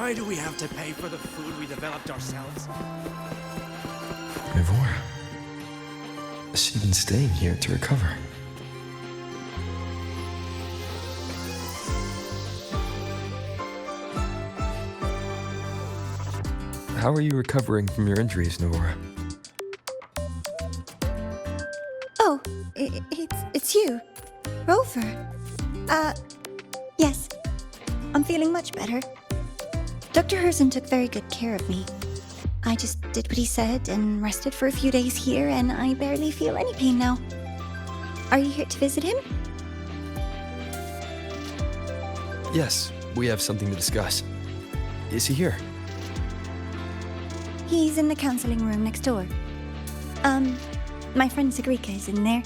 Why do we have to pay for the food we developed ourselves? Ivor. She's been staying here to recover. How are you recovering from your injuries, Navora? Oh, it's you. Rover. Yes. I'm feeling much better. Dr. Herssen took very good care of me. I just did what he said and rested for a few days here, and I barely feel any pain now. Are you here to visit him? Yes, we have something to discuss. Is he here? He's in the counseling room next door. My friend Segue is in there.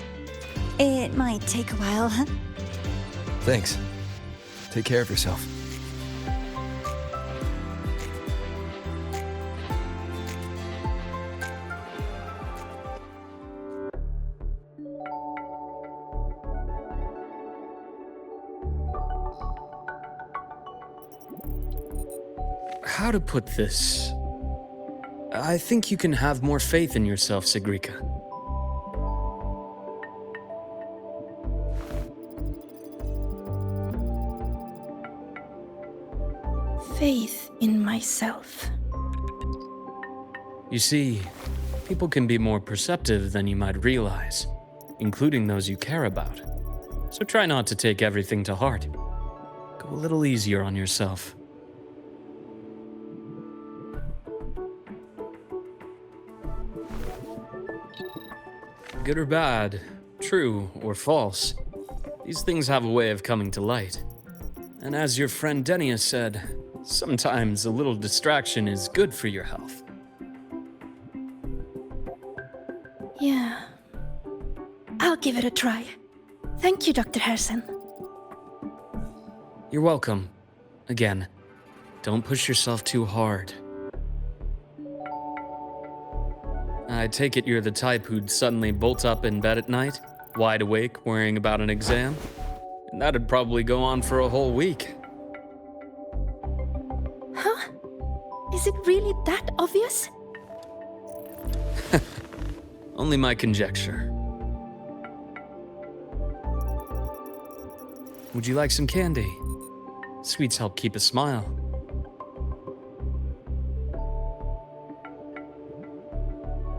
It might take a while, huh? Thanks. Take care of yourself. How to put this? I think you can have more faith in yourself, Segue. Faith in myself. You see, people can be more perceptive than you might realize, including those you care about. So try not to take everything to heart. Go a little easier on yourself. Good or bad, true or false, these things have a way of coming to light. And as your friend Denia said, sometimes a little distraction is good for your health. Yeah. I'll give it a try. Thank you, Dr. Herssen. You're welcome. Again, don't push yourself too hard. I take it you're the type who'd suddenly bolt up in bed at night, wide awake, worrying about an exam? And that'd probably go on for a whole week. Huh? Is it really that obvious? Only my conjecture. Would you like some candy? Sweets help keep a smile.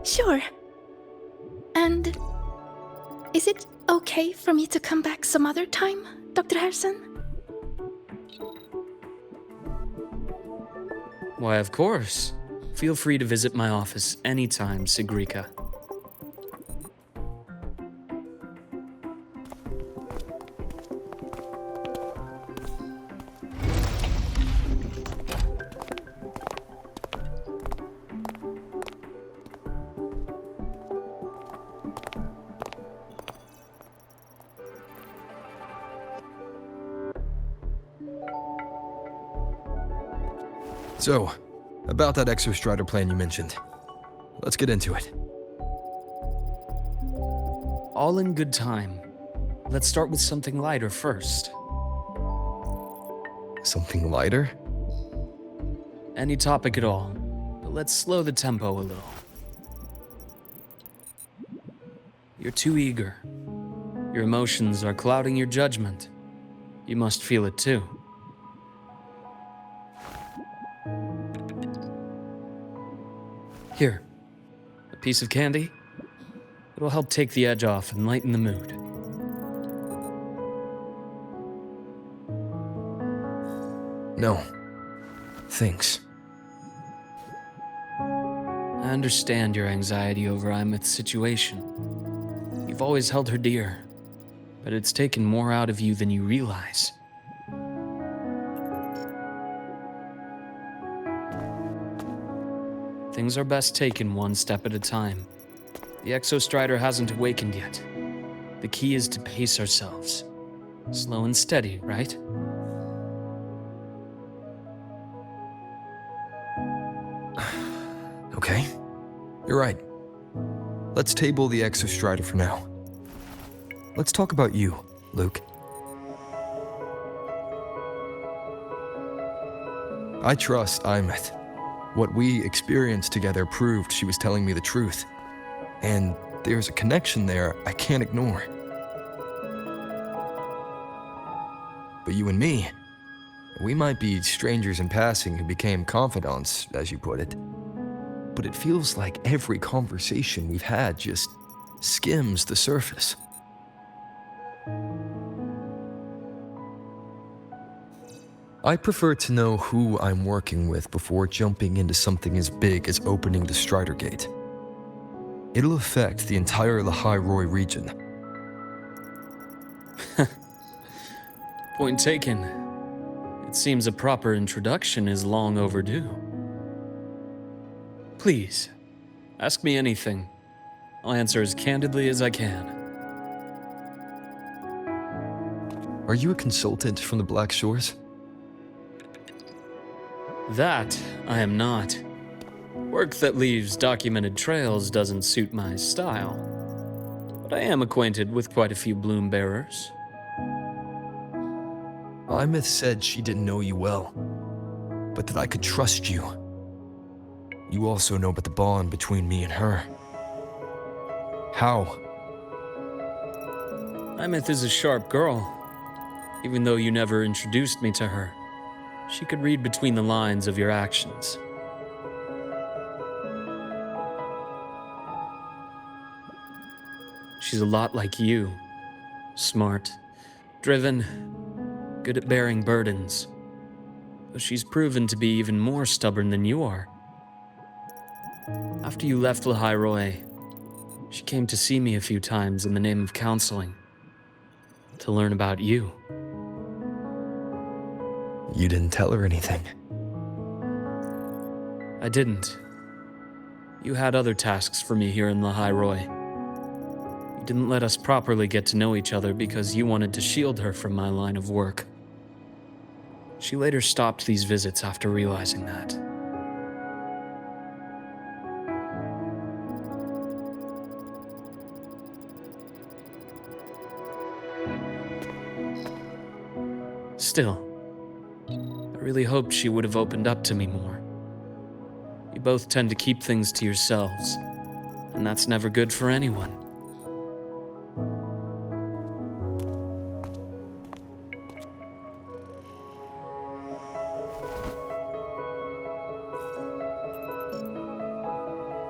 Sure. And is it okay for me to come back some other time, Dr. Herssen? Why, of course. Feel free to visit my office anytime, Segue. So, about that Exostrider plan you mentioned. Let's get into it. All in good time. Let's start with something lighter first. Something lighter? Any topic at all, but let's slow the tempo a little. You're too eager. Your emotions are clouding your judgment. You must feel it too. Here, a piece of candy. It'll help take the edge off and lighten the mood. No. Thanks. I understand your anxiety over Aemeath's situation. You've always held her dear, but it's taken more out of you than you realize. Things are best taken one step at a time. The Exostrider hasn't awakened yet. The key is to pace ourselves. Slow and steady, right? Okay. You're right. Let's table the Exostrider for now. Let's talk about you, Luuk. I trust Aemeath. What we experienced together proved she was telling me the truth. And there's a connection there I can't ignore. But you and me, we might be strangers in passing who became confidants, as you put it. But it feels like every conversation we've had just skims the surface. I prefer to know who I'm working with before jumping into something as big as opening the Strider Gate. It'll affect the entire Lynae region. Point taken. It seems a proper introduction is long overdue. Please, ask me anything. I'll answer as candidly as I can. Are you a consultant from the Black Shores? That I am not. Work that leaves documented trails doesn't suit my style. But I am acquainted with quite a few bloom bearers. Aemeath said she didn't know you well, but that I could trust you. You also know about the bond between me and her. How? Aemeath is a sharp girl. Even though you never introduced me to her, she could read between the lines of your actions. She's a lot like you. Smart, driven, good at bearing burdens. Though she's proven to be even more stubborn than you are. After you left Lynae, she came to see me a few times in the name of counseling. To learn about you. You didn't tell her anything. I didn't. You had other tasks for me here in Lynae. You didn't let us properly get to know each other because you wanted to shield her from my line of work. She later stopped these visits after realizing that. Still, I really hoped she would have opened up to me more. You both tend to keep things to yourselves, and that's never good for anyone.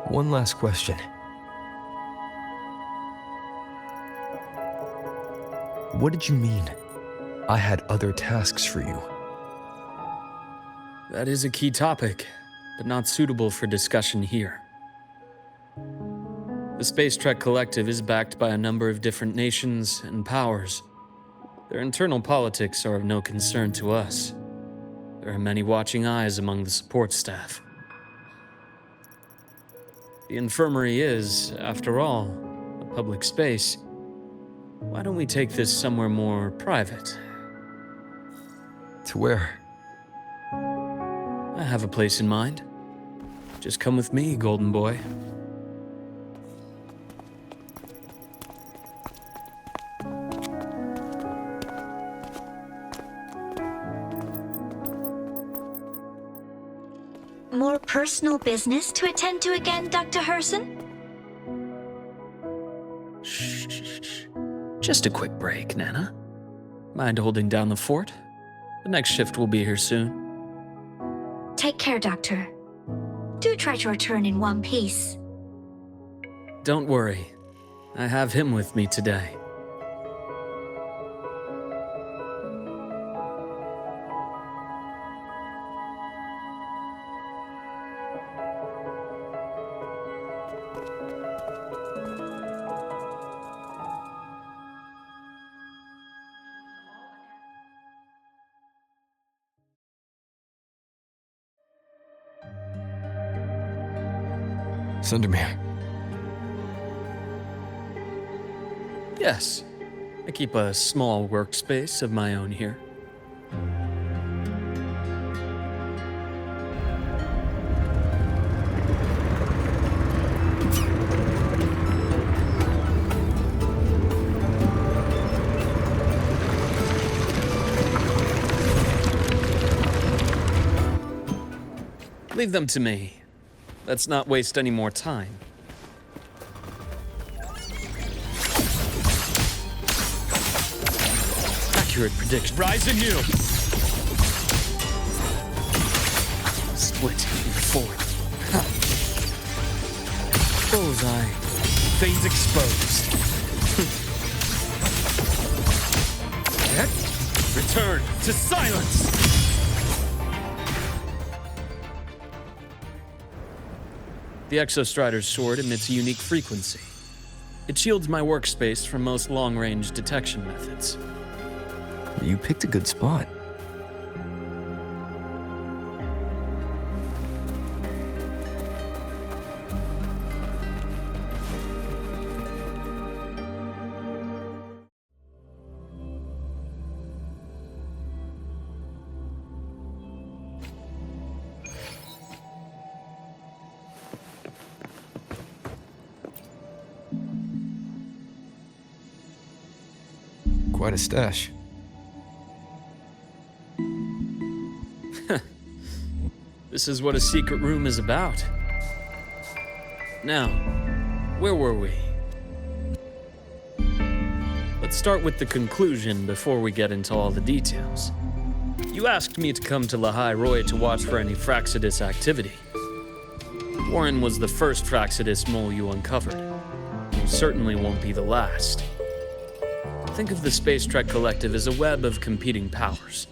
One last question. What did you mean? I had other tasks for you. That is a key topic, but not suitable for discussion here. The Space Trek Collective is backed by a number of different nations and powers. Their internal politics are of no concern to us. There are many watching eyes among the support staff. The infirmary is, after all, a public space. Why don't we take this somewhere more private? To where? I have a place in mind. Just come with me, golden boy. More personal business to attend to again, Dr. Herssen? Shh. Just a quick break, Nana. Mind holding down the fort? The next shift will be here soon. Take care, Doctor. Do try to return in one piece. Don't worry. I have him with me today. Sundermere. Yes. I keep a small workspace of my own here. Leave them to me. Let's not waste any more time. Accurate prediction. Rise anew! Split in four. Bullseye. Veins exposed. Return to silence! The Exostrider's sword emits a unique frequency. It shields my workspace from most long-range detection methods. You picked a good spot. Quite a stash. This is what a secret room is about. Now, where were we? Let's start with the conclusion before we get into all the details. You asked me to come to Roya to watch for any Fraxidus activity. Warren was the first Fraxidus mole you uncovered. You certainly won't be the last. Think of the Space Trek Collective as a web of competing powers.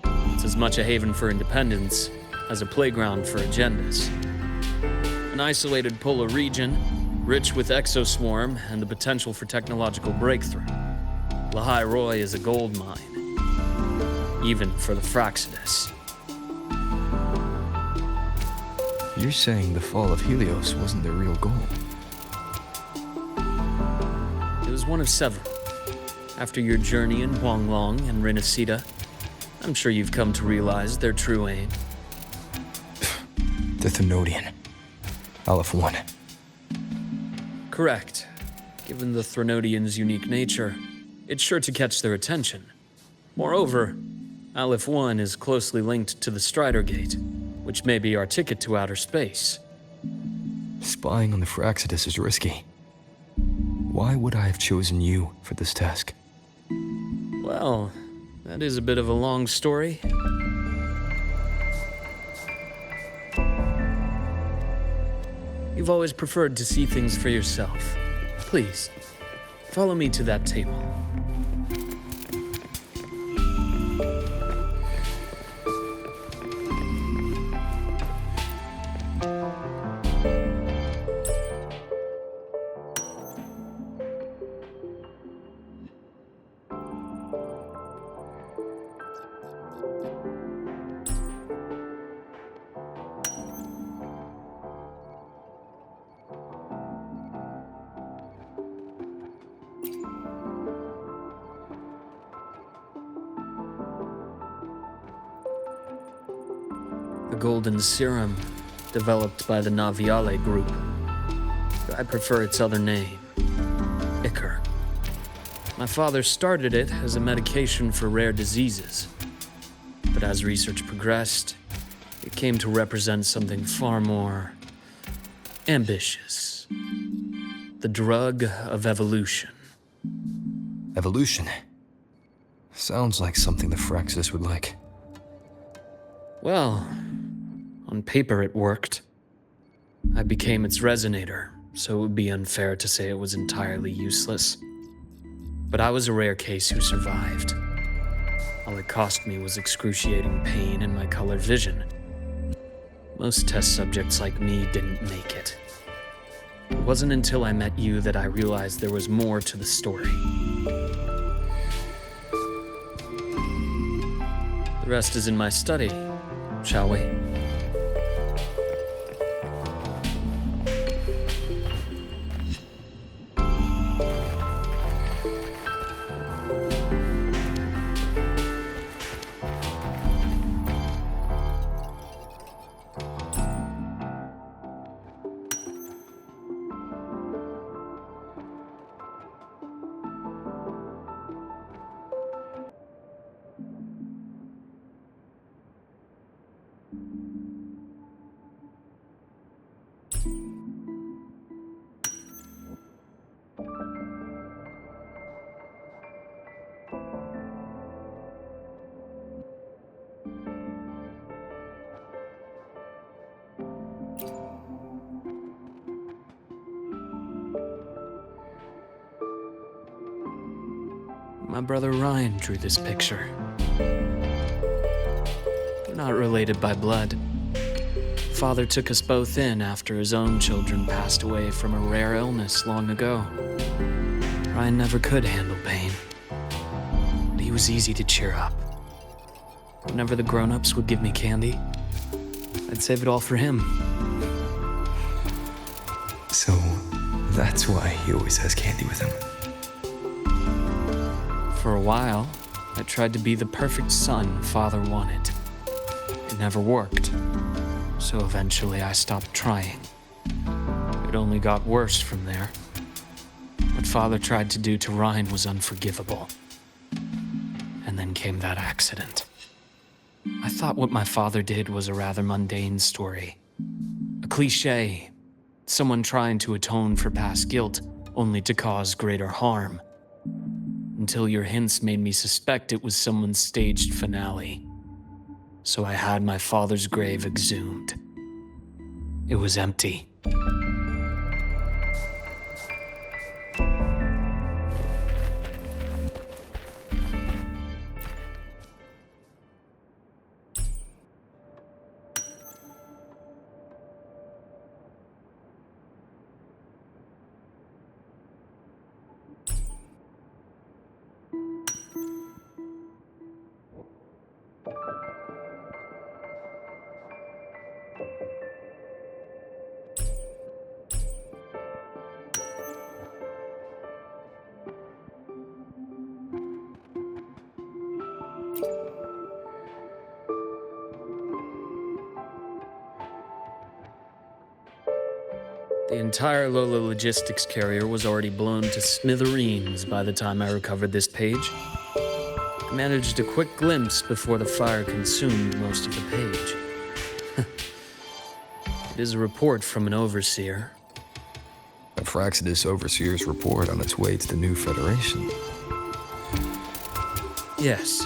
It's as much a haven for independence as a playground for agendas. An isolated polar region, rich with exoswarm and the potential for technological breakthrough. Roya is a gold mine, even for the Fraxidus. You're saying the fall of Helios wasn't their real goal? It was one of several. After your journey in Huanglong and Renacida, I'm sure you've come to realize their true aim. The Thenodian. Aleph 1. Correct. Given the Thenodian's unique nature, it's sure to catch their attention. Moreover, Aleph 1 is closely linked to the Strider Gate, which may be our ticket to outer space. Spying on the Fraxidus is risky. Why would I have chosen you for this task? Well, that is a bit of a long story. You've always preferred to see things for yourself. Please, follow me to that table. The golden serum, developed by the Naviale group. I prefer its other name, Ichor. My father started it as a medication for rare diseases. But as research progressed, it came to represent something far more ambitious. The drug of evolution. Evolution? Sounds like something the Fraxidus would like. Well, on paper it worked. I became its resonator, so it would be unfair to say it was entirely useless. But I was a rare case who survived. All it cost me was excruciating pain and my colored vision. Most test subjects like me didn't make it. It wasn't until I met you that I realized there was more to the story. The rest is in my study, shall we? My brother Ryan drew this picture. We're not related by blood. Father took us both in after his own children passed away from a rare illness long ago. Ryan never could handle pain, but he was easy to cheer up. Whenever the grown-ups would give me candy, I'd save it all for him. So, that's why he always has candy with him. For a while, I tried to be the perfect son Father wanted. It never worked, so eventually I stopped trying. It only got worse from there. What Father tried to do to Ryan was unforgivable. And then came that accident. I thought what my father did was a rather mundane story. A cliché. Someone trying to atone for past guilt, only to cause greater harm. Until your hints made me suspect it was someone's staged finale. So I had my father's grave exhumed. It was empty. The entire Lola logistics carrier was already blown to smithereens by the time I recovered this page. I managed a quick glimpse before the fire consumed most of the page. It is a report from an overseer. A Fraxidus Overseer's report on its way to the new Federation. Yes.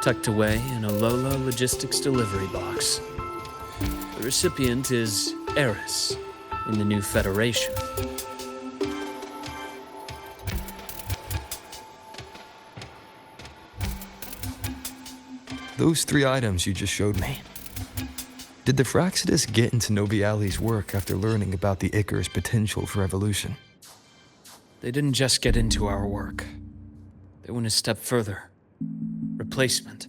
Tucked away in a Lola logistics delivery box. The recipient is Eris in the new Federation. Those 3 items you just showed me. Did the Fraxidus get into Noviali's work after learning about the Icar's potential for evolution? They didn't just get into our work. They went a step further. Replacement.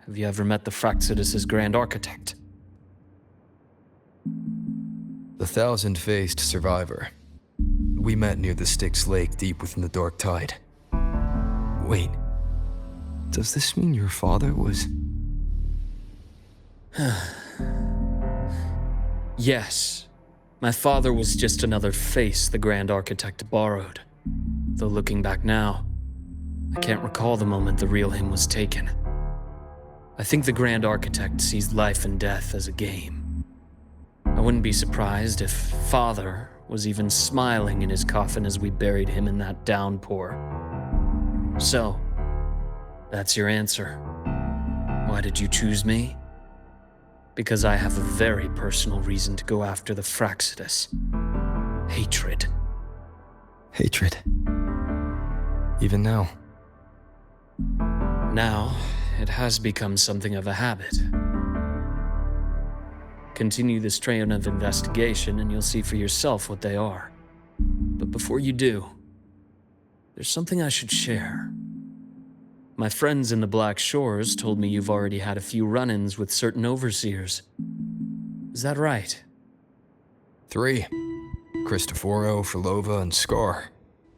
Have you ever met the Fraxidus' Grand Architect? The 1,000-faced survivor. We met near the Styx Lake deep within the Dark Tide. Wait. Does this mean your father was... Yes. My father was just another face the Grand Architect borrowed. Though looking back now, I can't recall the moment the real him was taken. I think the Grand Architect sees life and death as a game. I wouldn't be surprised if Father was even smiling in his coffin as we buried him in that downpour. So, that's your answer. Why did you choose me? Because I have a very personal reason to go after the Fraxidus. Hatred. Hatred. Even now. Now, it has become something of a habit. Continue this train of investigation and you'll see for yourself what they are. But before you do, there's something I should share. My friends in the Black Shores told me you've already had a few run-ins with certain overseers. Is that right? 3. Cristoforo, Frolova, and Scar.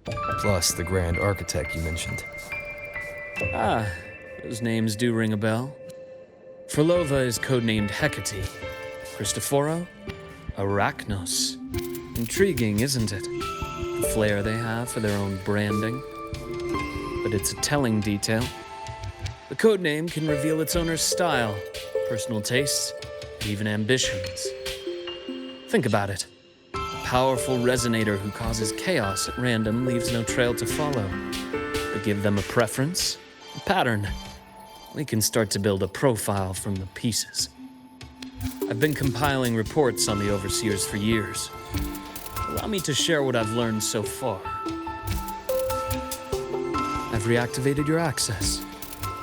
Plus the Grand Architect you mentioned. Ah, those names do ring a bell. Frolova is codenamed Hecate. Cristoforo? Arachnos. Intriguing, isn't it? The flair they have for their own branding. But it's a telling detail. The codename can reveal its owner's style, personal tastes, and even ambitions. Think about it. A powerful resonator who causes chaos at random leaves no trail to follow. But give them a preference, a pattern. We can start to build a profile from the pieces. I've been compiling reports on the Overseers for years. Allow me to share what I've learned so far. I've reactivated your access.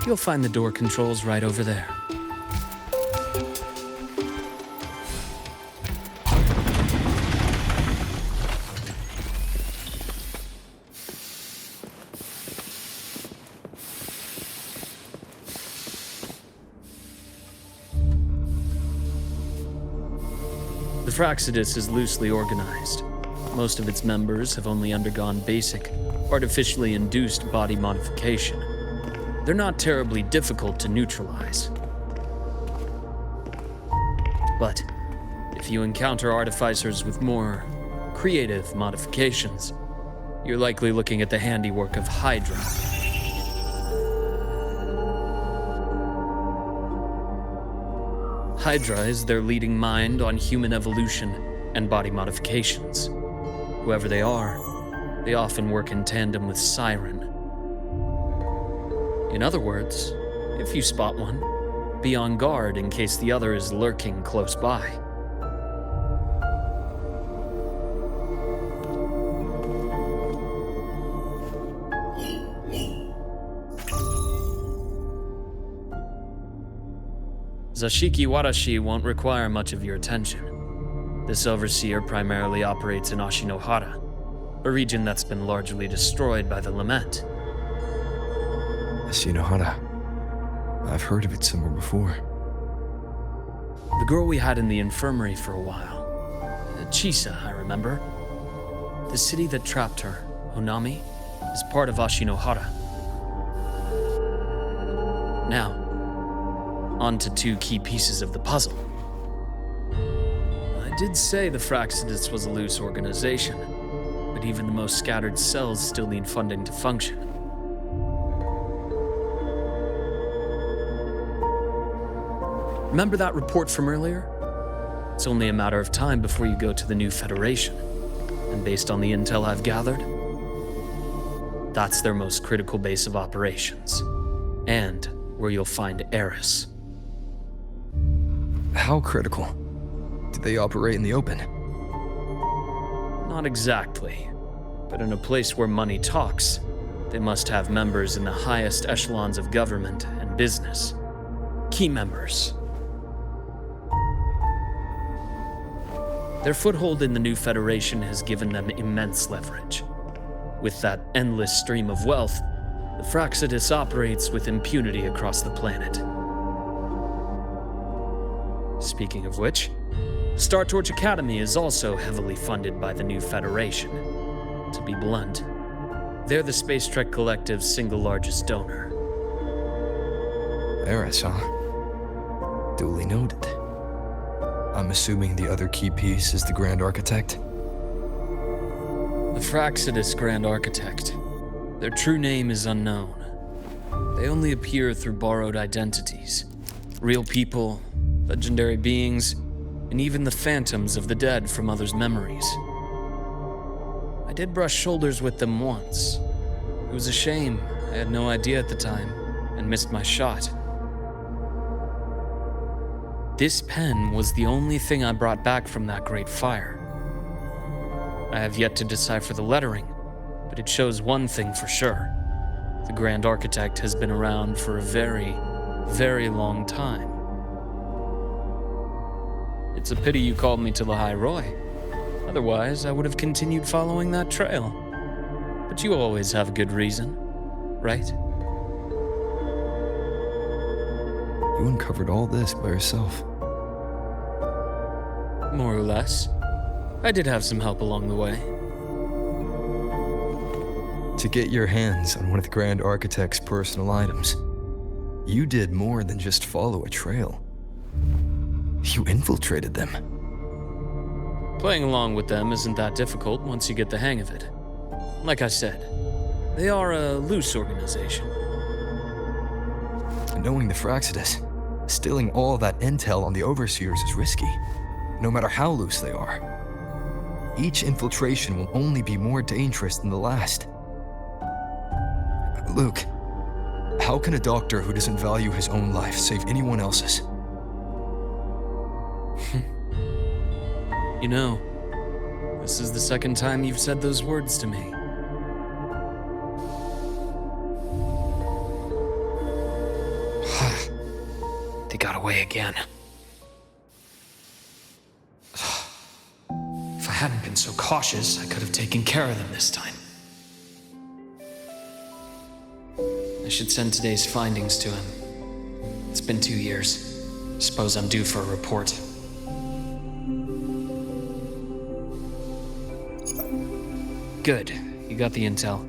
You'll find the door controls right over there. The Frostlands is loosely organized. Most of its members have only undergone basic, artificially induced body modification. They're not terribly difficult to neutralize. But if you encounter artificers with more creative modifications, you're likely looking at the handiwork of Hydra. Hydra is their leading mind on human evolution and body modifications. Whoever they are, they often work in tandem with Siren. In other words, if you spot one, be on guard in case the other is lurking close by. Zashiki Warashi won't require much of your attention. This overseer primarily operates in Ashinohara, a region that's been largely destroyed by the Lament. Ashinohara. I've heard of it somewhere before. The girl we had in the infirmary for a while. Chisa, I remember. The city that trapped her, Honami, is part of Ashinohara. Now, on to two key pieces of the puzzle. I did say the Frostlands was a loose organization, but even the most scattered cells still need funding to function. Remember that report from earlier? It's only a matter of time before you go to the new Federation. And based on the intel I've gathered, that's their most critical base of operations. And where you'll find Eris. How critical? Do they operate in the open? Not exactly. But in a place where money talks, they must have members in the highest echelons of government and business. Key members. Their foothold in the new Federation has given them immense leverage. With that endless stream of wealth, the Frostlands operates with impunity across the planet. Speaking of which, Star Torch Academy is also heavily funded by the new Federation. To be blunt, they're the Space Trek Collective's single largest donor. Eris, huh? Duly noted. I'm assuming the other key piece is the Grand Architect? The Frostlands Grand Architect. Their true name is unknown. They only appear through borrowed identities. Real people, legendary beings, and even the phantoms of the dead from others' memories. I did brush shoulders with them once. It was a shame. I had no idea at the time, and missed my shot. This pen was the only thing I brought back from that great fire. I have yet to decipher the lettering, but it shows one thing for sure. The Grand Architect has been around for a very, very long time. It's a pity you called me to the High Roy. Otherwise, I would have continued following that trail. But you always have a good reason, right? You uncovered all this by yourself. More or less. I did have some help along the way. To get your hands on one of the Grand Architect's personal items, you did more than just follow a trail. You infiltrated them. Playing along with them isn't that difficult once you get the hang of it. Like I said, they are a loose organization. Knowing the Frostlands, stealing all that intel on the Overseers is risky, no matter how loose they are. Each infiltration will only be more dangerous than the last. Luuk, how can a doctor who doesn't value his own life save anyone else's? You know, this is the second time you've said those words to me. got away again. If I hadn't been so cautious, I could have taken care of them this time. I should send today's findings to him. It's been 2 years. Suppose I'm due for a report. Good. You got the intel.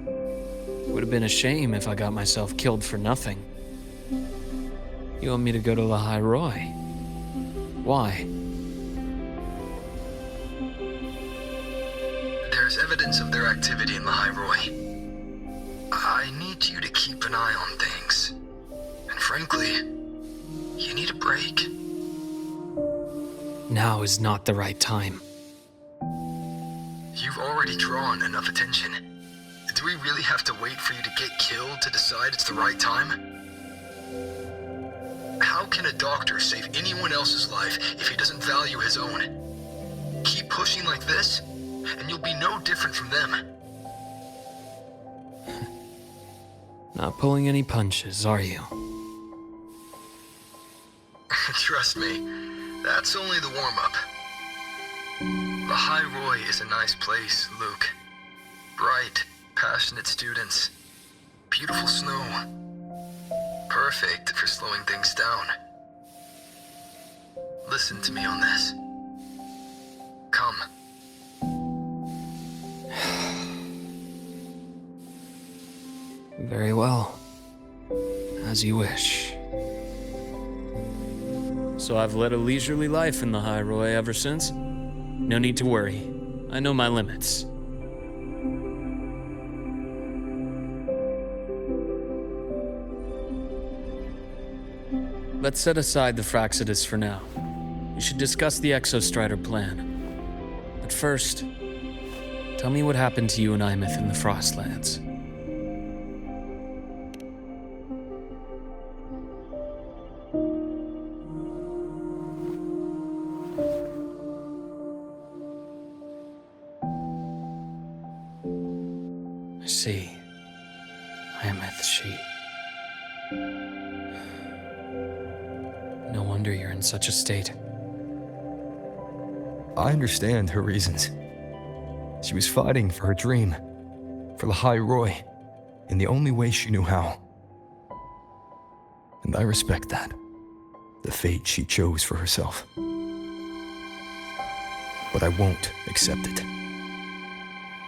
Would have been a shame if I got myself killed for nothing. You want me to go to Lynae? Why? There's evidence of their activity in Lynae. I need you to keep an eye on things. And frankly, you need a break. Now is not the right time. You've already drawn enough attention. Do we really have to wait for you to get killed to decide it's the right time? How can a doctor save anyone else's life if he doesn't value his own? Keep pushing like this, and you'll be no different from them. Not pulling any punches, are you? Trust me, that's only the warm-up. Lynae is a nice place, Luuk. Bright, passionate students. Beautiful snow. Perfect for slowing things down. Listen to me on this. Come. Very well. As you wish. So I've led a leisurely life in the Lynae ever since. No need to worry. I know my limits. Let's set aside the Frostlands for now. We should discuss the Exostrider plan. But first, tell me what happened to you and Aemeath in the Frostlands. I see. Aemeath, she... No wonder you're in such a state. I understand her reasons. She was fighting for her dream, for Lynae, in the only way she knew how. And I respect that, the fate she chose for herself. But I won't accept it.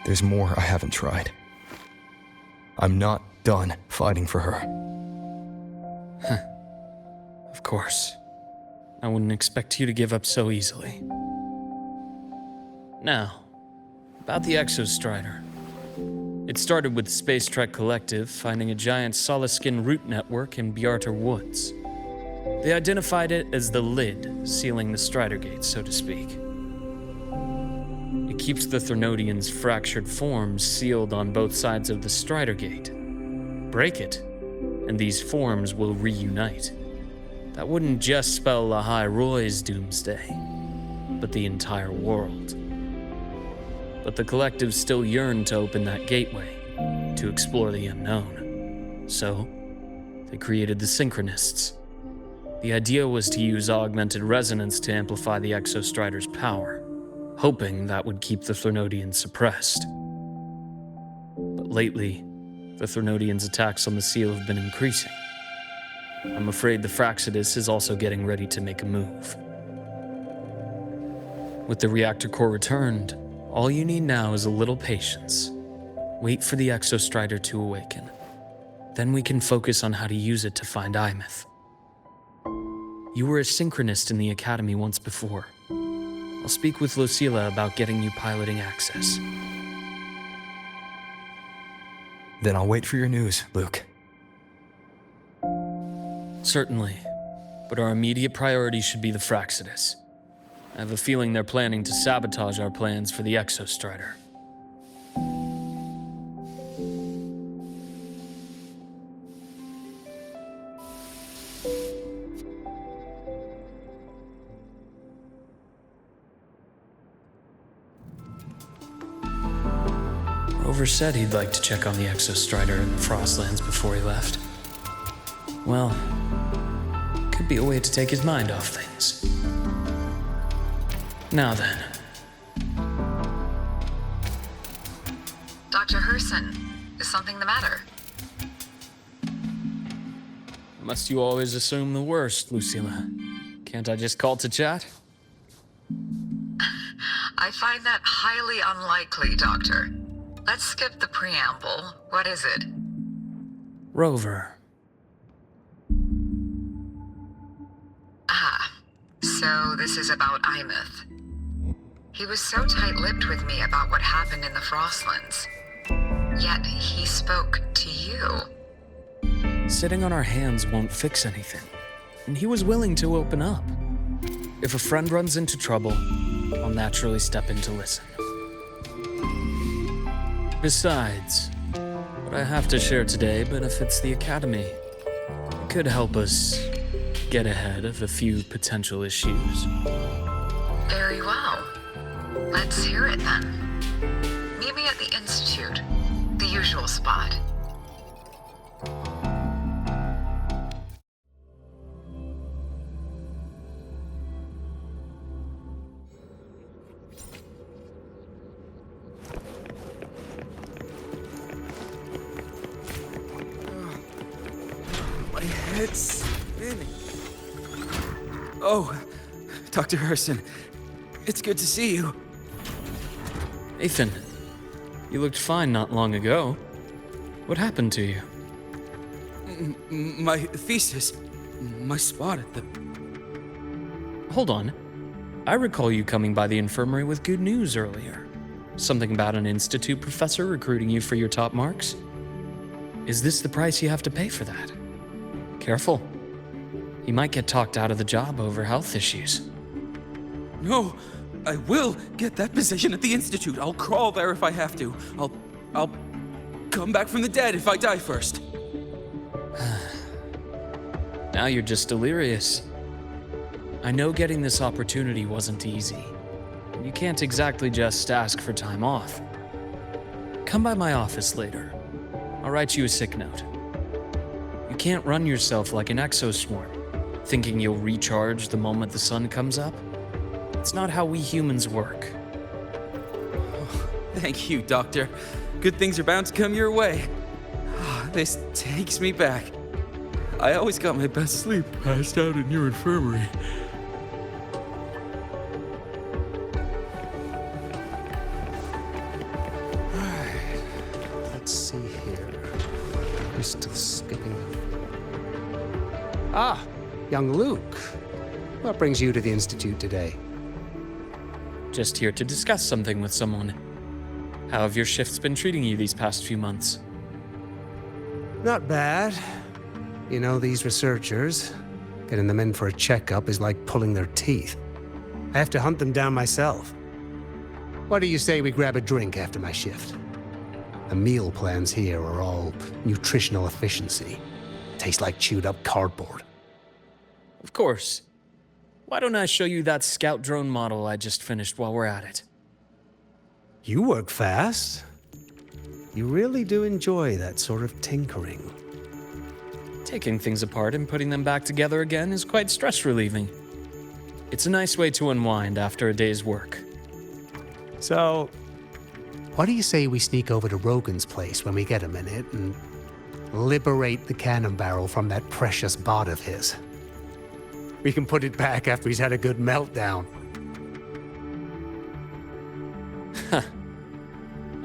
There's more I haven't tried. I'm not done fighting for her. Of course. I wouldn't expect you to give up so easily. Now, about the Exostrider. It started with the Space Trek Collective finding a giant solid-skin root network in Bjartar Woods. They identified it as the lid, sealing the Strider Gate, so to speak. It keeps the Threnodians' fractured forms sealed on both sides of the Strider Gate. Break it, and these forms will reunite. That wouldn't just spell Lynae's doomsday, but the entire world. But the Collective still yearned to open that gateway, to explore the unknown. So, they created the Synchronists. The idea was to use augmented resonance to amplify the Exostrider's power, hoping that would keep the Threnodians suppressed. But lately, the Threnodians' attacks on the seal have been increasing. I'm afraid the Frostlands is also getting ready to make a move. With the reactor core returned, all you need now is a little patience. Wait for the Exostrider to awaken. Then we can focus on how to use it to find Aemeath. You were a synchronist in the Academy once before. I'll speak with Lucilla about getting you piloting access. Then I'll wait for your news, Luuk. Certainly, but our immediate priority should be the Frostlands. I have a feeling they're planning to sabotage our plans for the Exostrider. Rover said he'd like to check on the Exostrider in the Frostlands before he left. Well, Could be a way to take his mind off things. Now then. Dr. Herssen, is something the matter? Must you always assume the worst, Lucilla? Can't I just call to chat? I find that highly unlikely, Doctor. Let's skip the preamble. What is it? Rover. Ah, so this is about Aemeath. He was so tight-lipped with me about what happened in the Frostlands. Yet he spoke to you. Sitting on our hands won't fix anything, and he was willing to open up. If a friend runs into trouble, I'll naturally step in to listen. Besides, what I have to share today benefits the Academy. It could help us get ahead of a few potential issues. Very well. Let's hear it then. Meet me at the Institute, the usual spot. My head's spinning. Oh, Dr. Herssen, it's good to see you. Nathan, you looked fine not long ago. What happened to you? My thesis, my spot at the... Hold on. I recall you coming by the infirmary with good news earlier. Something about an institute professor recruiting you for your top marks? Is this the price you have to pay for that? Careful. You might get talked out of the job over health issues. No, I will get that position at the Institute. I'll crawl there if I have to. I'll come back from the dead if I die first. Now you're just delirious. I know getting this opportunity wasn't easy. You can't exactly just ask for time off. Come by my office later. I'll write you a sick note. You can't run yourself like an exoswarm, thinking you'll recharge the moment the sun comes up. It's not how we humans work. Oh, thank you, Doctor. Good things are bound to come your way. This takes me back. I always got my best sleep passed out in your infirmary. Let's see here. We're still skipping. Ah, young Luuk. What brings you to the Institute today? Just here to discuss something with someone. How have your shifts been treating you these past few months? Not bad. You know, these researchers, getting them in for a checkup is like pulling their teeth. I have to hunt them down myself. What do you say we grab a drink after my shift? The meal plans here are all nutritional efficiency. Taste like chewed up cardboard. Of course. Why don't I show you that scout drone model I just finished while we're at it? You work fast. You really do enjoy that sort of tinkering. Taking things apart and putting them back together again is quite stress-relieving. It's a nice way to unwind after a day's work. So, what do you say we sneak over to Rogan's place when we get a minute and liberate the cannon barrel from that precious bot of his? We can put it back after he's had a good meltdown.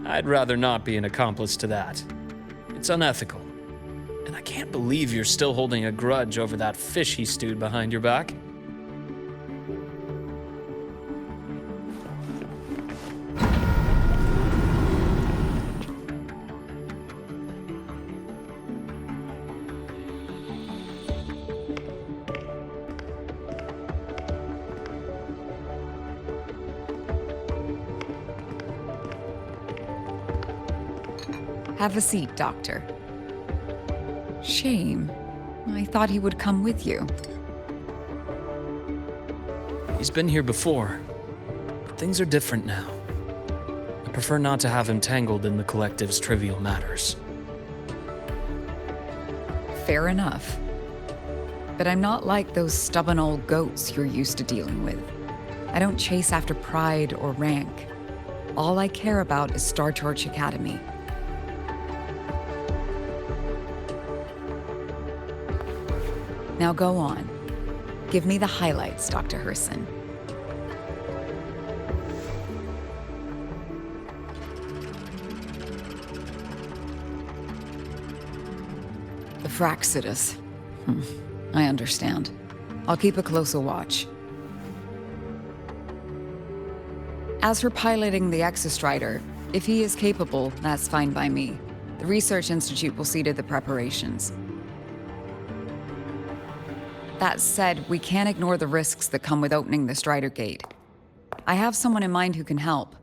I'd rather not be an accomplice to that. It's unethical. And I can't believe you're still holding a grudge over that fish he stewed behind your back. Have a seat, Doctor. Shame. I thought he would come with you. He's been here before, but things are different now. I prefer not to have him tangled in the collective's trivial matters. Fair enough. but I'm not like those stubborn old goats you're used to dealing with. I don't chase after pride or rank. All I care about is Star Torch Academy. Now go on. Give me the highlights, Dr. Herssen. The Fraxidus. I understand. I'll keep a closer watch. As for piloting the Exostrider, if he is capable, that's fine by me. The Research Institute will see to the preparations. That said, we can't ignore the risks that come with opening the Strider Gate. I have someone in mind who can help.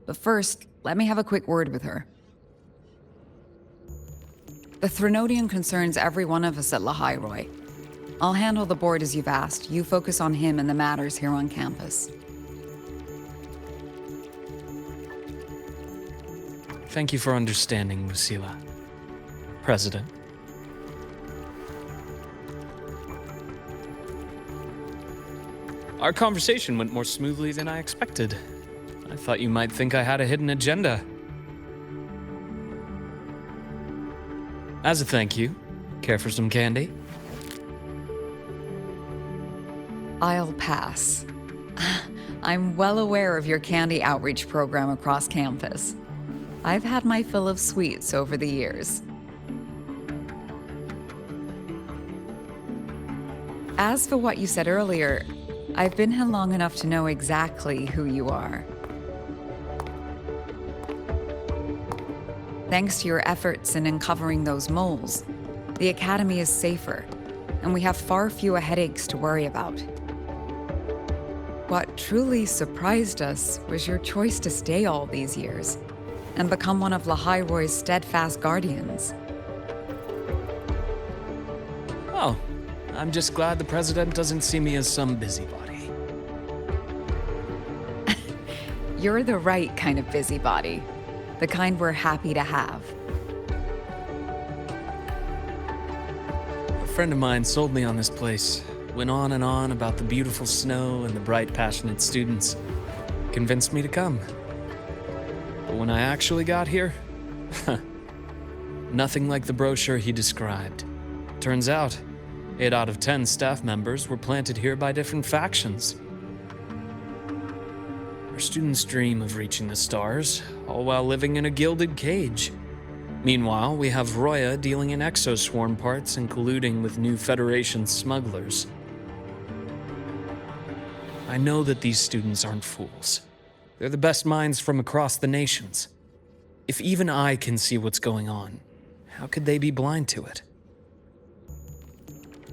But first, let me have a quick word with her. The Threnodian concerns every one of us at Lynae, Roy. I'll handle the board as you've asked. You focus on him and the matters here on campus. Thank you for understanding, Lucila. President. Our conversation went more smoothly than I expected. I thought you might think I had a hidden agenda. As a thank you, care for some candy? I'll pass. I'm well aware of your candy outreach program across campus. I've had my fill of sweets over the years. As for what you said earlier, I've been here long enough to know exactly who you are. Thanks to your efforts in uncovering those moles, the Academy is safer, and we have far fewer headaches to worry about. What truly surprised us was your choice to stay all these years and become one of Lynae's steadfast guardians. Oh, I'm just glad the President doesn't see me as some busybody. You're the right kind of busybody. The kind we're happy to have. A friend of mine sold me on this place. Went on and on about the beautiful snow and the bright, passionate students. Convinced me to come. But when I actually got here, nothing like the brochure he described. Turns out, 8 out of 10 staff members were planted here by different factions. Our students dream of reaching the stars, all while living in a gilded cage. Meanwhile, we have Roya dealing in exoswarm parts and colluding with new Federation smugglers. I know that these students aren't fools. They're the best minds from across the nations. If even I can see what's going on, how could they be blind to it?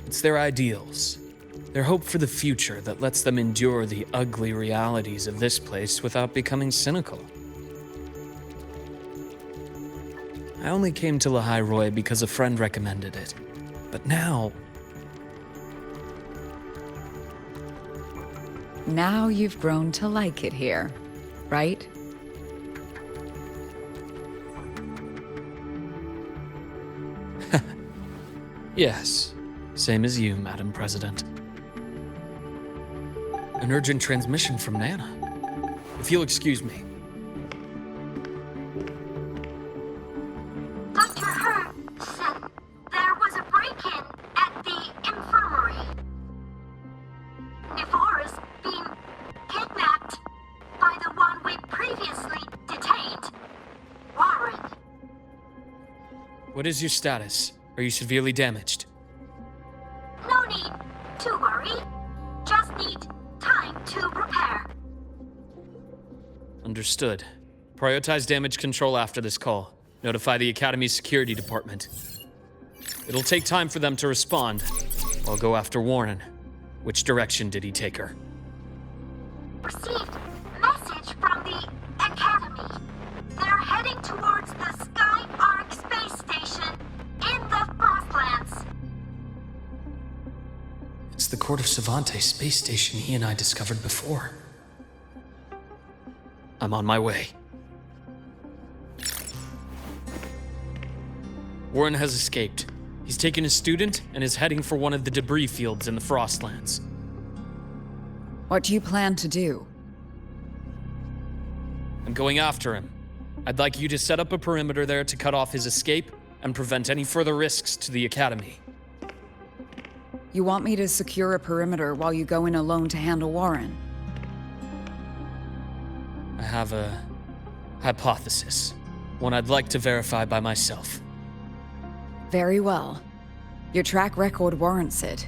It's their ideals, their hope for the future that lets them endure the ugly realities of this place without becoming cynical. I only came to Lynae because a friend recommended it. But now... Now you've grown to like it here, right? Yes, same as you, Madam President. An urgent transmission from Nana. If you'll excuse me. Dr. Herssen, there was a break-in at the infirmary. Nevora's being kidnapped by the one we previously detained, Warren. What is your status? Are you severely damaged? No need to worry. Just need time to repair. Understood. Prioritize damage control after this call. Notify the Academy's security department. It'll take time for them to respond. I'll go after Warren. Which direction did he take her? Received message from the Academy. They're heading towards the Sky Arc space station in the Frostlands. It's the Court of Savante space station he and I discovered before. I'm on my way. Warren has escaped. He's taken a student and is heading for one of the debris fields in the Frostlands. What do you plan to do? I'm going after him. I'd like you to set up a perimeter there to cut off his escape and prevent any further risks to the Academy. You want me to secure a perimeter while you go in alone to handle Warren? I have a hypothesis. One I'd like to verify by myself. Very well. Your track record warrants it.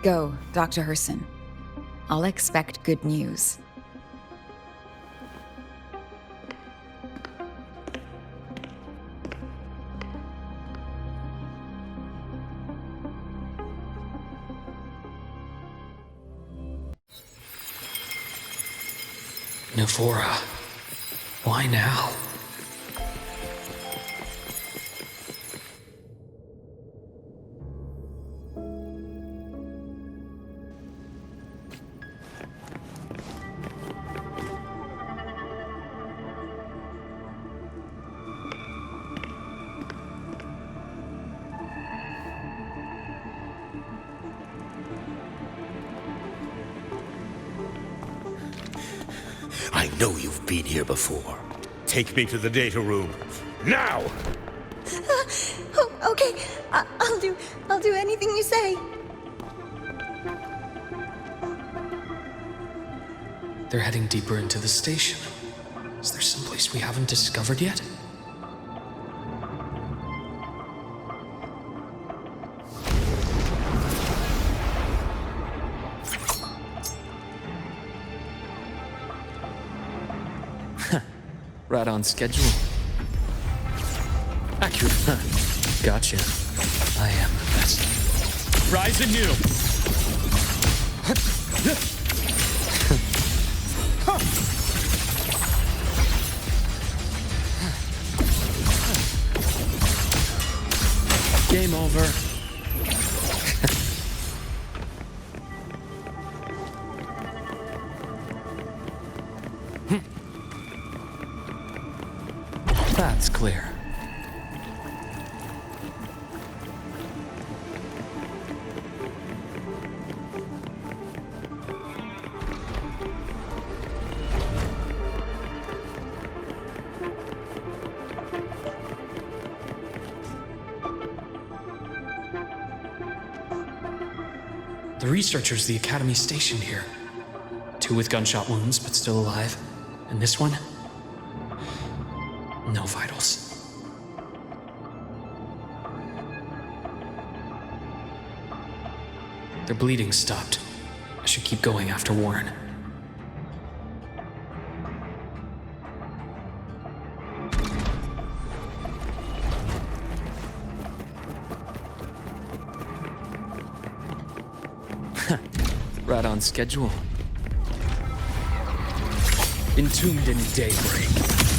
Go, Dr. Herssen. I'll expect good news. Navora. Why now? I know you've been here before. Take me to the data room. Now! Oh, okay. I'll do anything you say. They're heading deeper into the station. Is there someplace we haven't discovered yet? Right on schedule. Accurate, huh? Gotcha. I am the best. Rise anew! Game over. That's clear. The researchers the Academy stationed here. 2 with gunshot wounds, but still alive. And this one? No vitals. Their bleeding stopped. I should keep going after Warren. Right on schedule. Entombed in daybreak.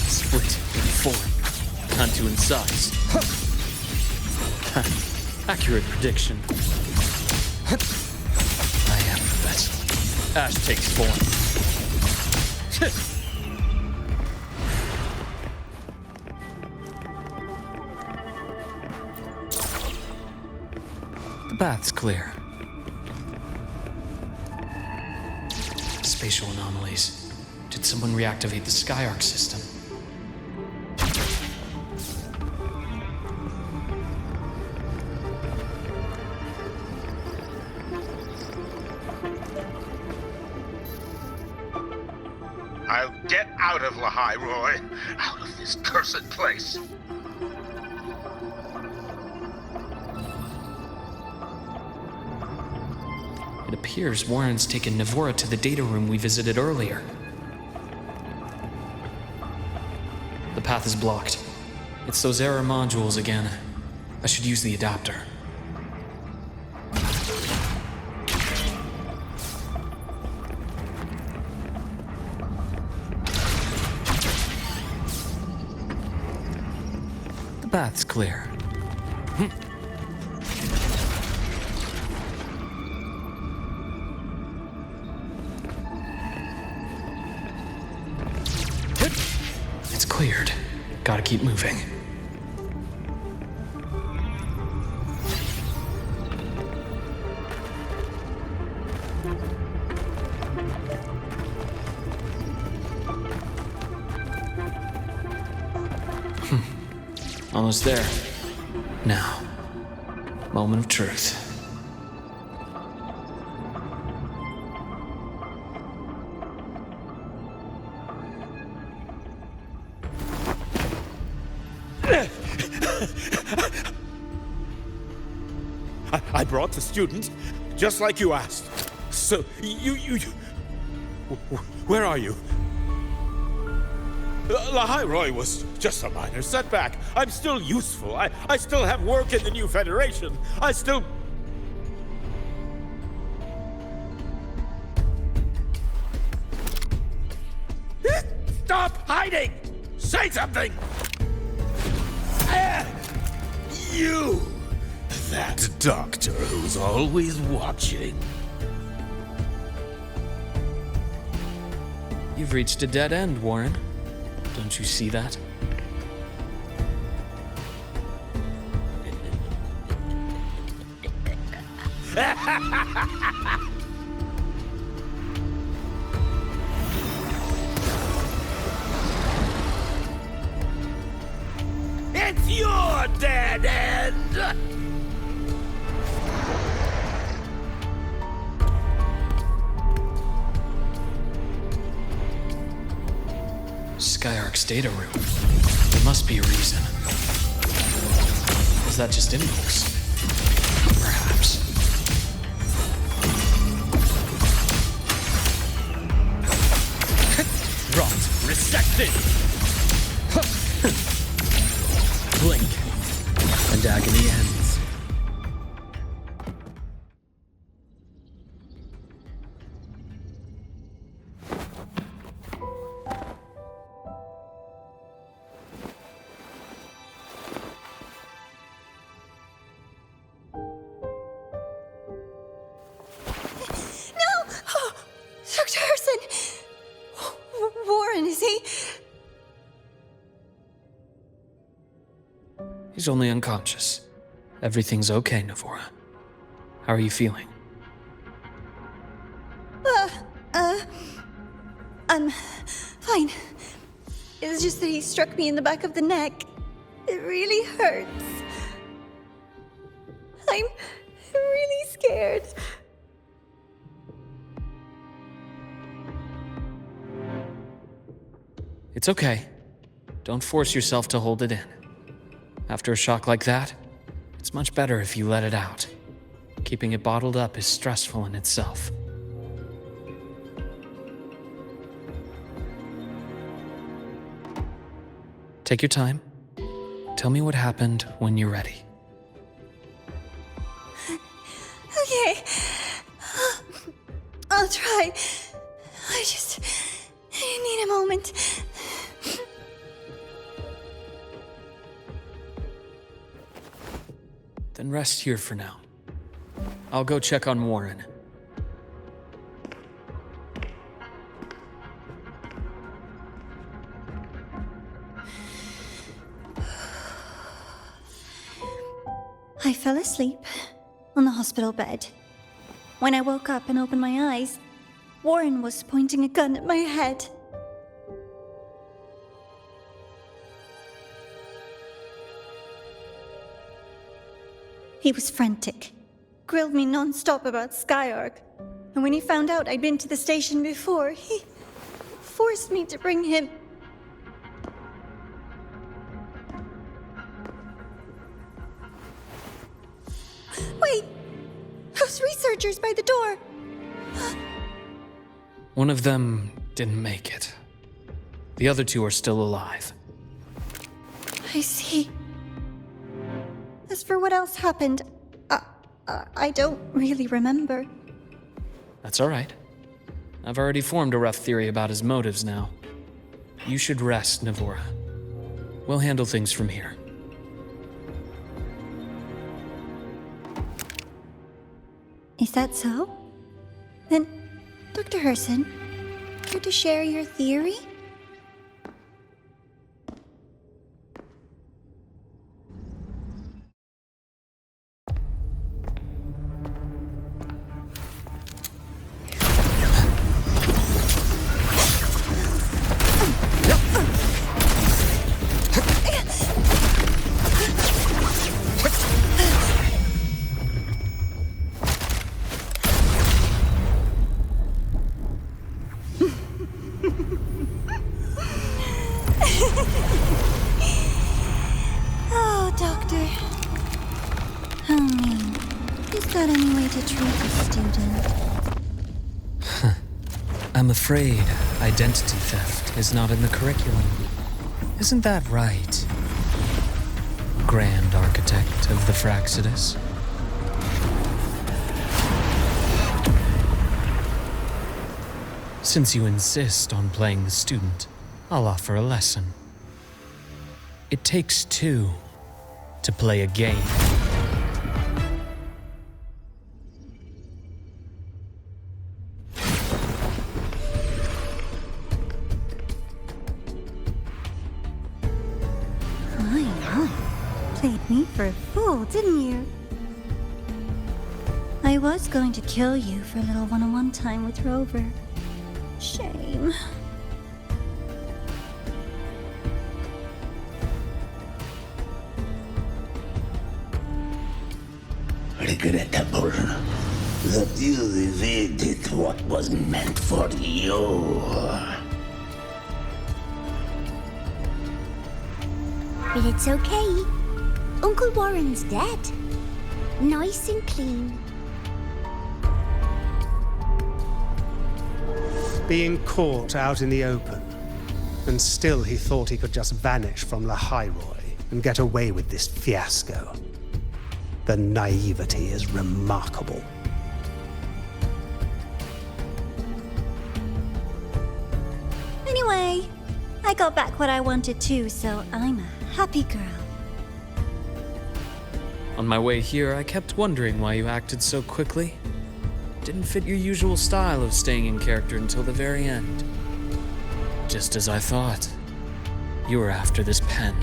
Split in form. Onto in size. Accurate prediction. I am the best. Ash takes form. The bath's clear. Spatial anomalies. Did someone reactivate the Skyarc system? I'll get out of Lynae, Roy. Out of this cursed place. It appears Warren's taken Navora to the data room we visited earlier. The path is blocked. It's those error modules again. I should use the adapter. The path's clear. It's cleared. Gotta keep moving. almost there. Now, moment of truth. I brought the student, just like you asked. So, you... Where are you? Lynae was just a minor setback. I'm still useful. I still have work in the new Federation. I still... Stop hiding! Say something! You! That doctor who's always watching. You've reached a dead end, Warren. Don't you see that? It's your dead end! Skyark's data room. There must be a reason. Is that just impulse? Perhaps. Rot, resected! Blink, and agony ends. Dr. Herssen! Warren, is he? He's only unconscious. Everything's okay, Navora. How are you feeling? I'm fine. It's just that he struck me in the back of the neck. It really hurts. I'm really scared. It's okay. Don't force yourself to hold it in. After a shock like that, it's much better if you let it out. Keeping it bottled up is stressful in itself. Take your time. Tell me what happened when you're ready. Okay. I'll try. I need a moment. Then rest here for now. I'll go check on Warren. I fell asleep on the hospital bed. When I woke up and opened my eyes, Warren was pointing a gun at my head. He was frantic, grilled me non-stop about Skyark, and when he found out I'd been to the station before, he forced me to bring him. Wait! Those researchers by the door! One of them didn't make it. The other two are still alive. I see. As for what else happened, I don't really remember. That's all right. I've already formed a rough theory about his motives now. You should rest, Navora. We'll handle things from here. Is that so? Then, Dr. Herssen, care to share your theory? that any way to treat a student? I'm afraid identity theft is not in the curriculum. Isn't that right, Grand Architect of the Fraxidus? Since you insist on playing the student, I'll offer a lesson. It takes two to play a game. Played me for a fool, didn't you? I was going to kill you for a little one-on-one time with Rover. Shame. Regrettable that you evaded what was meant for you. But it's okay. Uncle Warren's dead. Nice and clean. Being caught out in the open, and still he thought he could just vanish from Lynae and get away with this fiasco. The naivety is remarkable. Anyway, I got back what I wanted too, so I'm a happy girl. On my way here, I kept wondering why you acted so quickly. Didn't fit your usual style of staying in character until the very end. Just as I thought. You were after this pen.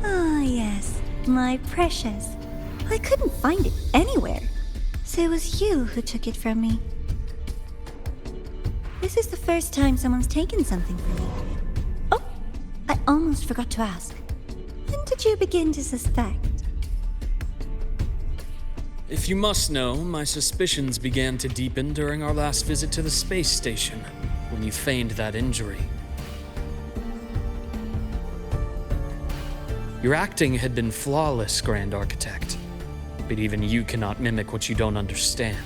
Ah, yes, my precious. I couldn't find it anywhere, so it was you who took it from me. This is the first time someone's taken something from me. Oh, I almost forgot to ask. When did you begin to suspect? If you must know, my suspicions began to deepen during our last visit to the space station, when you feigned that injury. Your acting had been flawless, Grand Architect, but even you cannot mimic what you don't understand.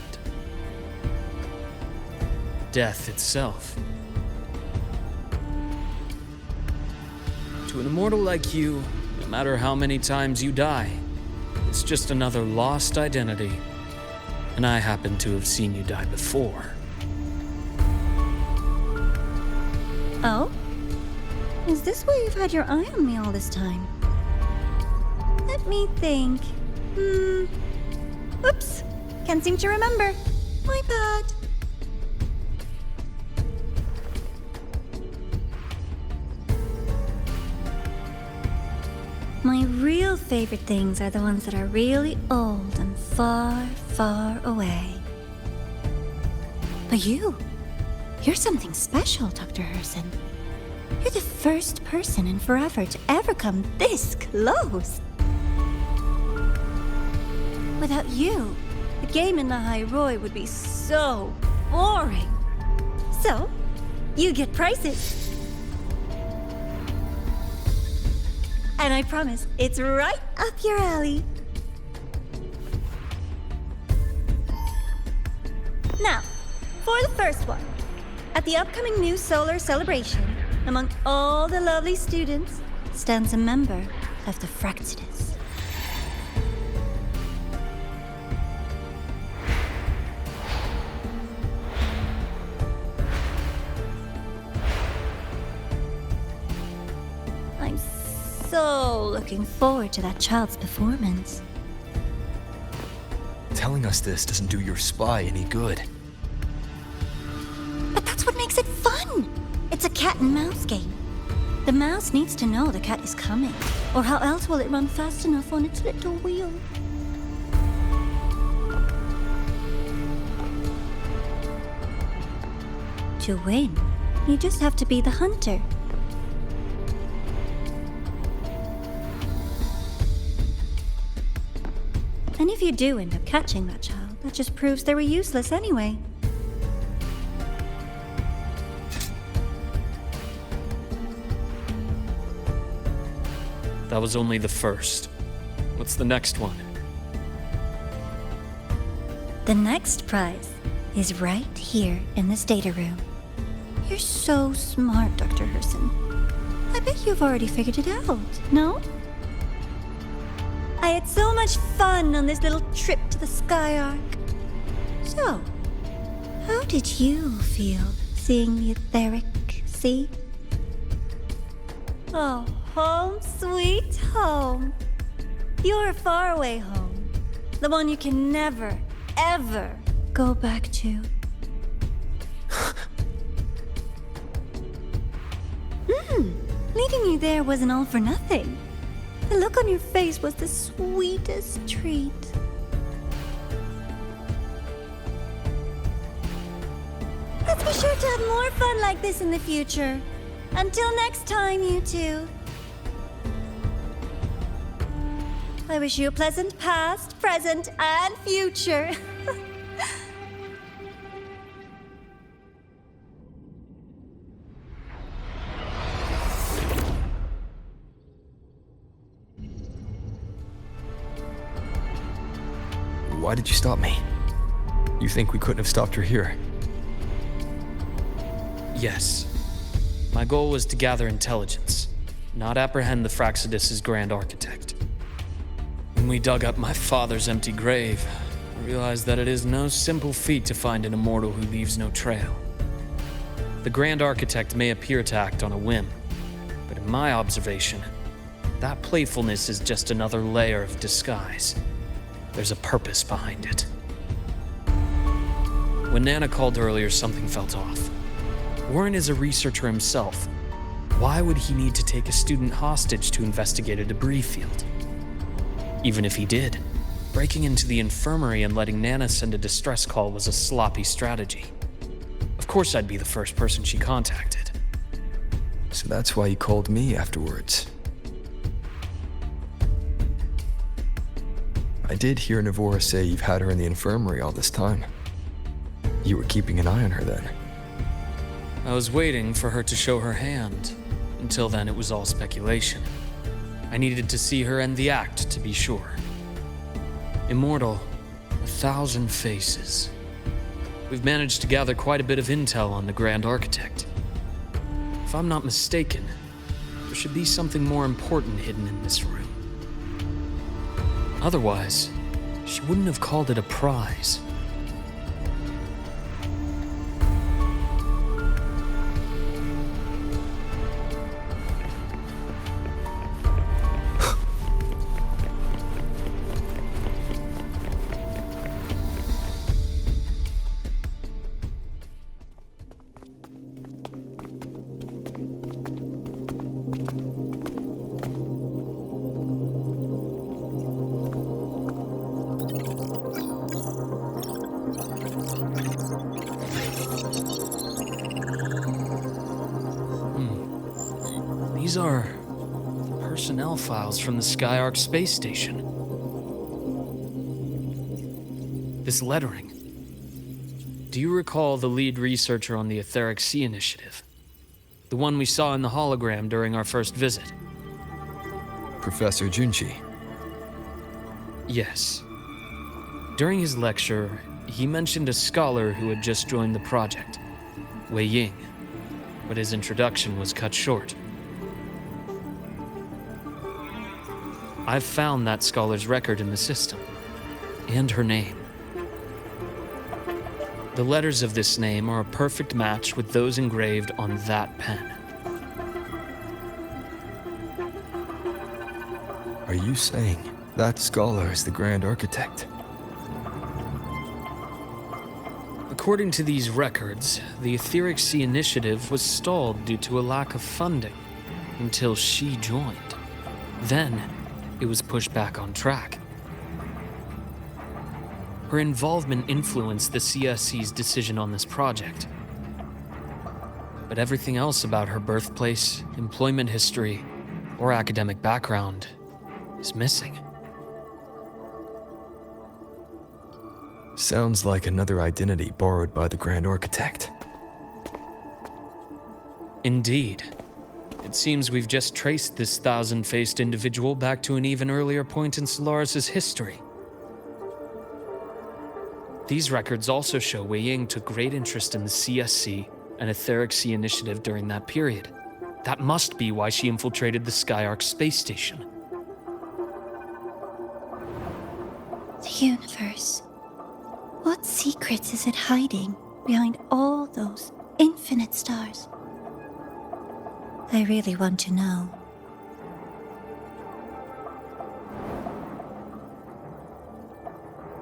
Death itself. To an immortal like you, no matter how many times you die, it's just another lost identity. And I happen to have seen you die before. Oh? Is this why you've had your eye on me all this time? Let me think. Oops. Can't seem to remember. My bad. My real favorite things are the ones that are really old and far, far away. But you're something special, Dr. Herssen. You're the first person in forever to ever come this close. Without you, the game in Lynae would be so boring. So, you get prizes. And I promise, it's right up your alley. Now, for the first one. At the upcoming new solar celebration, among all the lovely students, stands a member of the Fraxidus. I'm so looking forward to that child's performance. Telling us this doesn't do your spy any good. But that's what makes it fun! It's a cat and mouse game. The mouse needs to know the cat is coming, or how else will it run fast enough on its little wheel? To win, you just have to be the hunter. And if you do end up catching that child, that just proves they were useless anyway. That was only the first. What's the next one? The next prize is right here in this data room. You're so smart, Dr. Herssen. I bet you've already figured it out, no? I had so much fun on this little trip to the Sky Arc. So, how did you feel seeing the etheric sea? Oh, home sweet home. Your faraway home. The one you can never, ever go back to. Leading you there wasn't all for nothing. The look on your face was the sweetest treat. Let's be sure to have more fun like this in the future. Until next time, you two. I wish you a pleasant past, present, and future. Why did you stop me? You think we couldn't have stopped her here? Yes. My goal was to gather intelligence, not apprehend the Fraxidus' grand architect. When we dug up my father's empty grave, I realized that it is no simple feat to find an immortal who leaves no trail. The grand architect may appear to act on a whim, but in my observation, that playfulness is just another layer of disguise. There's a purpose behind it. When Nana called earlier, something felt off. Warren is a researcher himself. Why would he need to take a student hostage to investigate a debris field? Even if he did, breaking into the infirmary and letting Nana send a distress call was a sloppy strategy. Of course I'd be the first person she contacted. So that's why you called me afterwards. I did hear Navora say you've had her in the infirmary all this time. You were keeping an eye on her then. I was waiting for her to show her hand. Until then, it was all speculation. I needed to see her end the act to be sure. Immortal, 1,000 faces. We've managed to gather quite a bit of intel on the Grand Architect. If I'm not mistaken, there should be something more important hidden in this room. Otherwise, she wouldn't have called it a prize. These are personnel files from the Skyark space station. This lettering. Do you recall the lead researcher on the Etheric Sea Initiative? The one we saw in the hologram during our first visit? Professor Junchi. Yes. During his lecture, he mentioned a scholar who had just joined the project, Wei Ying, but his introduction was cut short. I've found that scholar's record in the system, and her name. The letters of this name are a perfect match with those engraved on that pen. Are you saying that scholar is the Grand Architect? According to these records, the Etheric Sea Initiative was stalled due to a lack of funding until she joined. Then, it was pushed back on track. Her involvement influenced the CSC's decision on this project. But everything else about her birthplace, employment history, or academic background is missing. Sounds like another identity borrowed by the Grand Architect. Indeed. It seems we've just traced this 1,000-faced individual back to an even earlier point in Solaris' history. These records also show Wei Ying took great interest in the CSC and Etheric Sea initiative during that period. That must be why she infiltrated the Skyark space station. The universe. What secrets is it hiding behind all those infinite stars? I really want to know.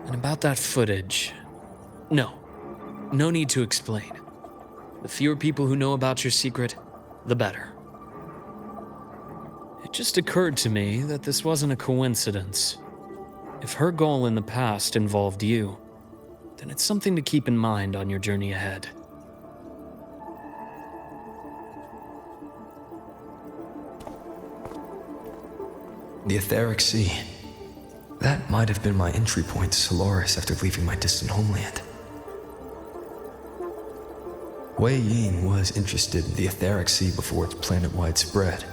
And about that footage, no need to explain. The fewer people who know about your secret, the better. It just occurred to me that this wasn't a coincidence. If her goal in the past involved you, then it's something to keep in mind on your journey ahead. The Etheric Sea. That might have been my entry point to Solaris after leaving my distant homeland. Wei Ying was interested in the Etheric Sea before its planet-wide spread.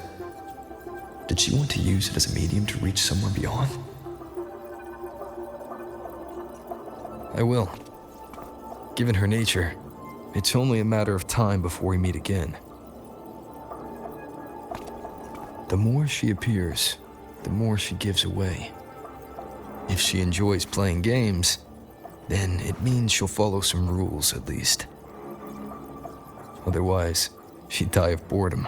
Did she want to use it as a medium to reach somewhere beyond? I will. Given her nature, it's only a matter of time before we meet again. The more she appears, the more she gives away. If she enjoys playing games, then it means she'll follow some rules at least. Otherwise, she'd die of boredom.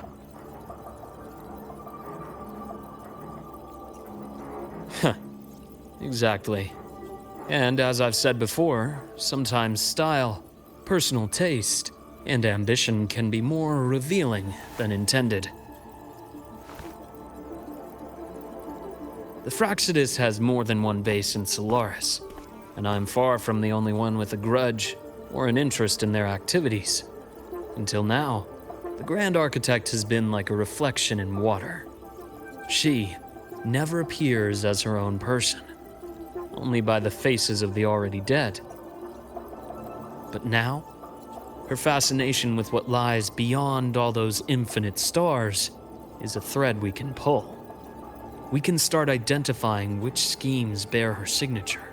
Exactly. And as I've said before, sometimes style, personal taste, and ambition can be more revealing than intended. The Frostlands has more than one base in Solaris, and I'm far from the only one with a grudge or an interest in their activities. Until now, the Grand Architect has been like a reflection in water. She never appears as her own person, only by the faces of the already dead. But now, her fascination with what lies beyond all those infinite stars is a thread we can pull. We can start identifying which schemes bear her signature.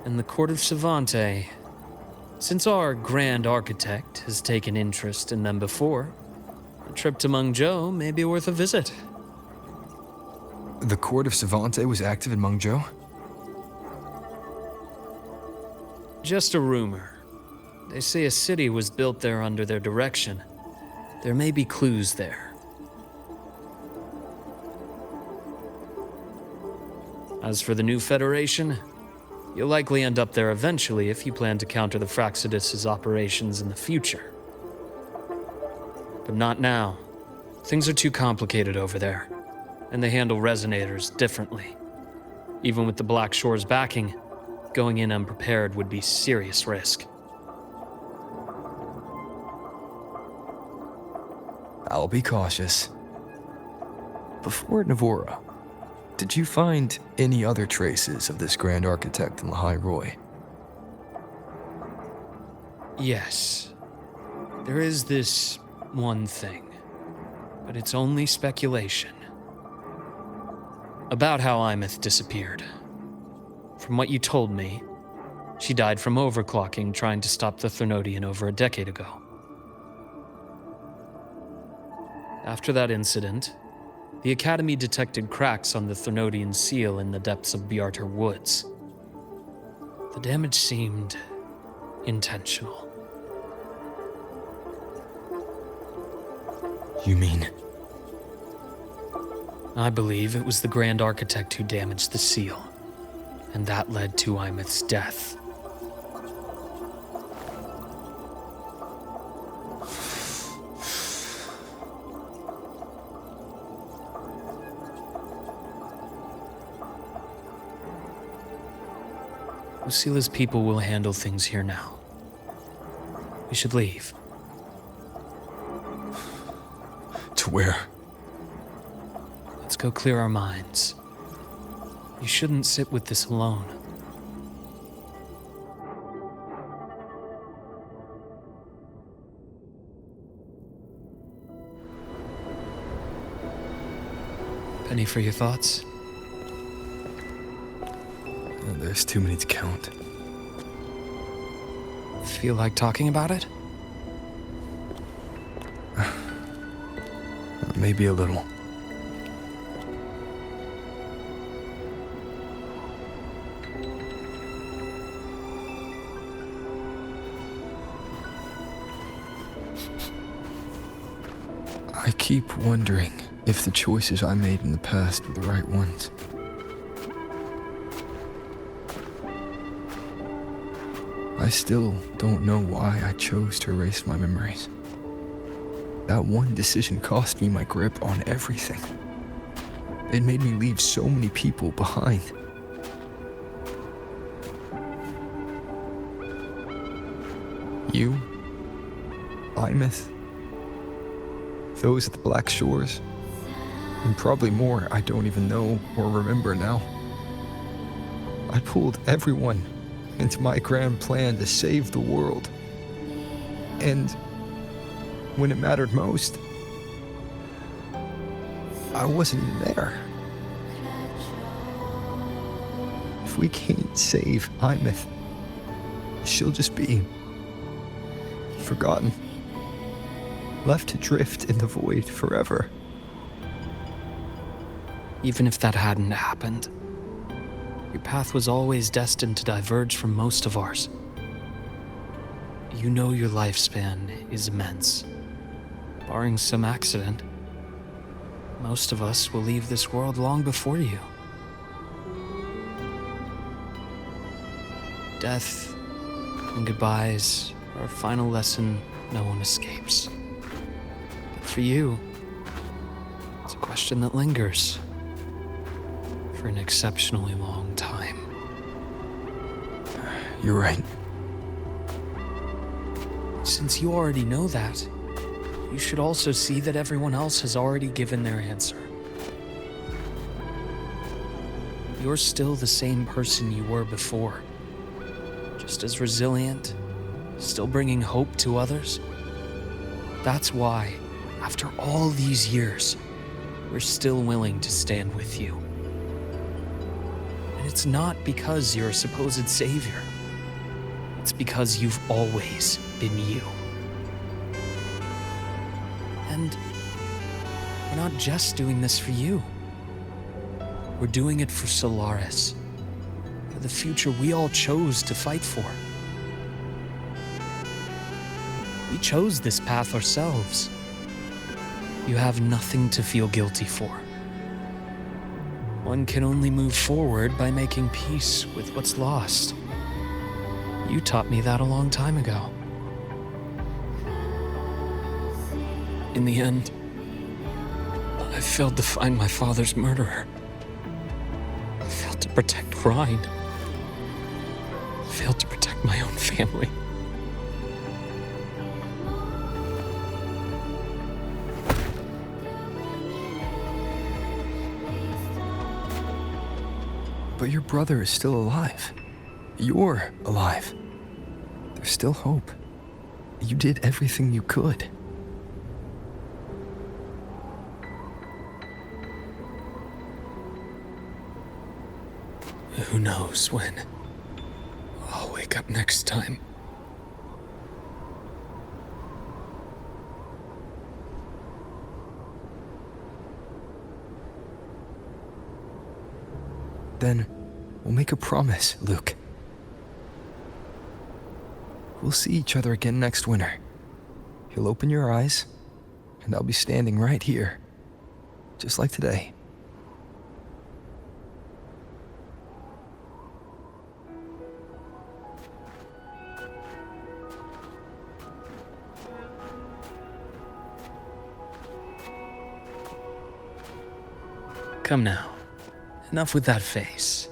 And the Court of Savante, since our Grand Architect has taken interest in them before, a trip to Mengzhou may be worth a visit. The Court of Savante was active in Mengzhou? Just a rumor. They say a city was built there under their direction. There may be clues there. As for the new Federation, you'll likely end up there eventually if you plan to counter the Frostlands' operations in the future. But not now. Things are too complicated over there, and they handle resonators differently. Even with the Black Shore's backing, going in unprepared would be serious risk. I'll be cautious. Before Navora, did you find any other traces of this Grand Architect in Lynae Roy? Yes. There is this one thing, but it's only speculation. About how Aemeath disappeared. From what you told me, she died from overclocking trying to stop the Threnodian over a decade ago. After that incident, the Academy detected cracks on the Threnodian seal in the depths of Bjartar Woods. The damage seemed intentional. You mean? I believe it was the Grand Architect who damaged the seal, and that led to Aemeath's death. Lucila's people will handle things here now. We should leave. To where? Let's go clear our minds. You shouldn't sit with this alone. Penny for your thoughts? There's too many to count. Feel like talking about it? Maybe a little. I keep wondering if the choices I made in the past were the right ones. I still don't know why I chose to erase my memories. That one decision cost me my grip on everything. It made me leave so many people behind. You, Aemeath, those at the Black Shores, and probably more I don't even know or remember now. I pulled everyone into my grand plan to save the world. And when it mattered most, I wasn't even there. If we can't save Aemeath, she'll just be forgotten, left to drift in the void forever. Even if that hadn't happened, your path was always destined to diverge from most of ours. You know your lifespan is immense. Barring some accident, most of us will leave this world long before you. Death and goodbyes are a final lesson no one escapes. But for you, it's a question that lingers for an exceptionally long time. You're right. Since you already know that, you should also see that everyone else has already given their answer. You're still the same person you were before. Just as resilient, still bringing hope to others. That's why, after all these years, we're still willing to stand with you. And it's not because you're a supposed savior. It's because you've always been you. And we're not just doing this for you. We're doing it for Solaris, for the future we all chose to fight for. We chose this path ourselves. You have nothing to feel guilty for. One can only move forward by making peace with what's lost. You taught me that a long time ago. In the end, I failed to find my father's murderer. I failed to protect Ryan. I failed to protect my own family. But your brother is still alive. You're alive. There's still hope. You did everything you could. Who knows when I'll wake up next time. Then we'll make a promise, Luuk. We'll see each other again next winter. You'll open your eyes, and I'll be standing right here, just like today. Come now. Enough with that face.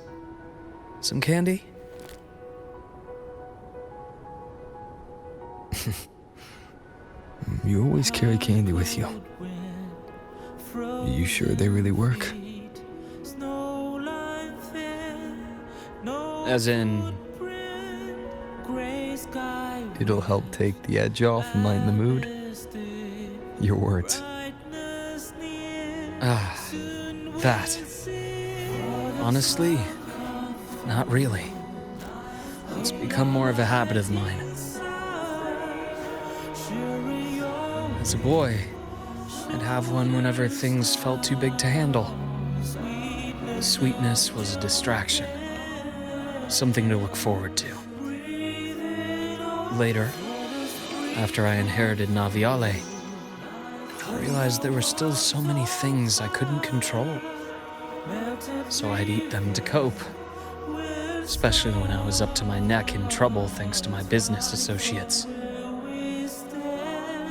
Some candy? You always carry candy with you. Are you sure they really work? As in... It'll help take the edge off and lighten the mood? Your words. That. Honestly, Not really. It's become more of a habit of mine. As a boy, I'd have one whenever things felt too big to handle. The sweetness was a distraction, something to look forward to. Later, after I inherited Naviale, I realized there were still so many things I couldn't control. So I'd eat them to cope, especially when I was up to my neck in trouble thanks to my business associates.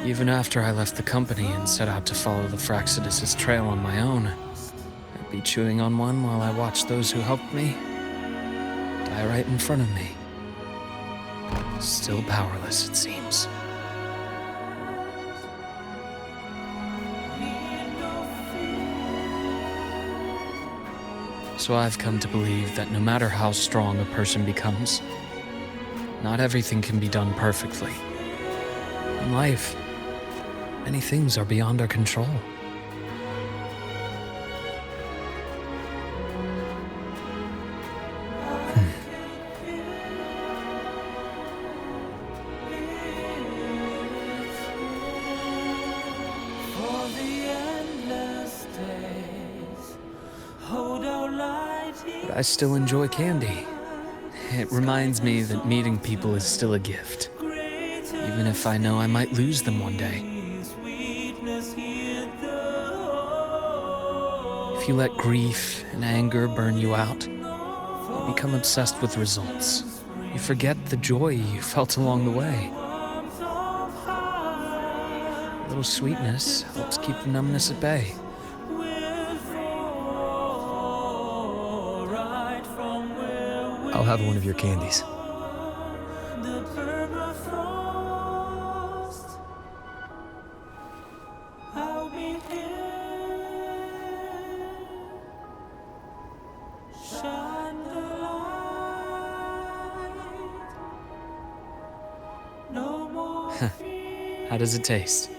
Even after I left the company and set out to follow the Fraxidus' trail on my own, I'd be chewing on one while I watched those who helped me die right in front of me. Still powerless, it seems. So I've come to believe that no matter how strong a person becomes, not everything can be done perfectly. In life, many things are beyond our control. But I still enjoy candy. It reminds me that meeting people is still a gift, even if I know I might lose them one day. If you let grief and anger burn you out, you become obsessed with results. You forget the joy you felt along the way. A little sweetness helps keep the numbness at bay. I'll have one of your candies. How does it taste?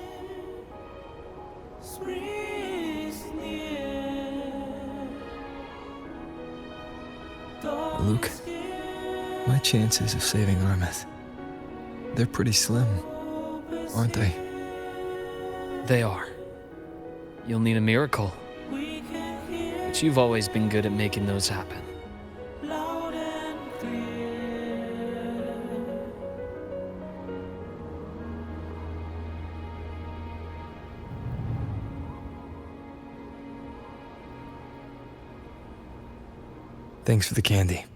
Luuk, my chances of saving Aemeath, they're pretty slim, aren't they? They are. You'll need a miracle. But you've always been good at making those happen. Thanks for the candy.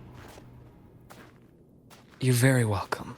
You're very welcome.